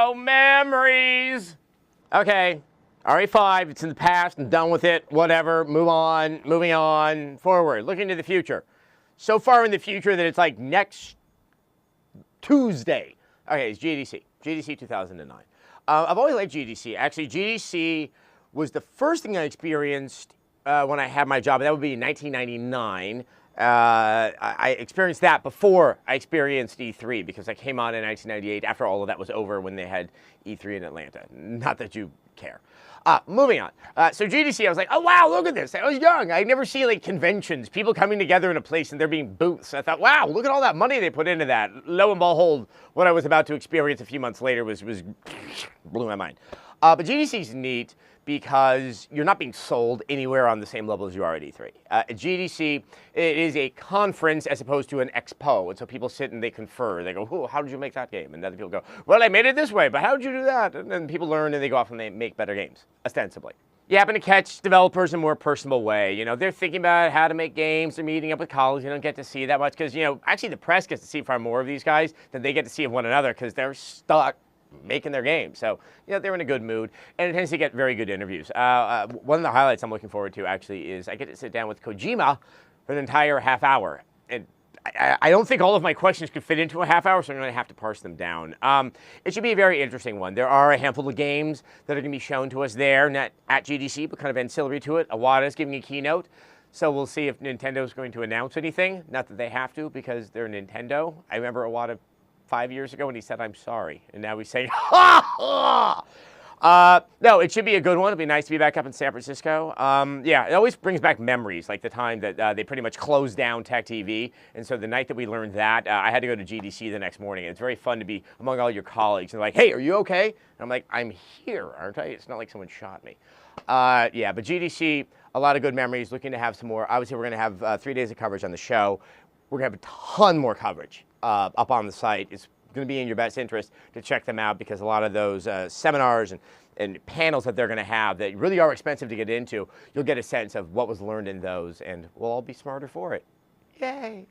Oh, memories. Okay, RE5, it's in the past, I'm done with it, whatever, moving on, forward, looking to the future. So far in the future that it's like next Tuesday. Okay, it's GDC 2009. I've always liked GDC. Actually, GDC was the first thing I experienced when I had my job. That would be in 1999. I experienced that before I experienced E3 because I came on in 1998 after all of that was over when they had E3 in Atlanta. Not that you care. Moving on. So GDC, I was like, oh wow, look at this. I was young. I'd never seen like conventions, people coming together in a place and there being booths. I thought, wow, look at all that money they put into that. Lo and behold, what I was about to experience a few months later was blew my mind. But GDC is neat because you're not being sold anywhere on the same level as you are at E3. At GDC, it is a conference as opposed to an expo, and so people sit and they confer. They go, oh, how did you make that game? And other people go, well, I made it this way, but how did you do that? And then people learn and they go off and they make better games, ostensibly. You happen to catch developers in a more personal way. You know, they're thinking about how to make games. They're meeting up with colleagues. You don't get to see that much because, you know, actually the press gets to see far more of these guys than they get to see of one another because they're stuck making their game. So, you know, they're in a good mood, and it tends to get very good interviews. One of the highlights I'm looking forward to, actually, is I get to sit down with Kojima for an entire half hour. And I don't think all of my questions could fit into a half hour, so I'm going to have to parse them down. It should be a very interesting one. There are a handful of games that are going to be shown to us there, not at GDC, but kind of ancillary to it. Iwata's giving a keynote. So we'll see if Nintendo's going to announce anything. Not that they have to, because they're Nintendo. I remember Iwata 5 years ago when he said, I'm sorry. And now he's saying, ha ha! No, it should be a good one. It'll be nice to be back up in San Francisco. Yeah, it always brings back memories, like the time that they pretty much closed down Tech TV. And so the night that we learned that, I had to go to GDC the next morning. And it's very fun to be among all your colleagues. And they're like, hey, are you okay? And I'm like, I'm here, aren't I? It's not like someone shot me. Yeah, but GDC, a lot of good memories. Looking to have some more. Obviously, we're going to have 3 days of coverage on the show. We're going to have a ton more coverage up on the site. It's going to be in your best interest to check them out because a lot of those seminars and panels that they're going to have that really are expensive to get into, you'll get a sense of what was learned in those, and we'll all be smarter for it. Yay!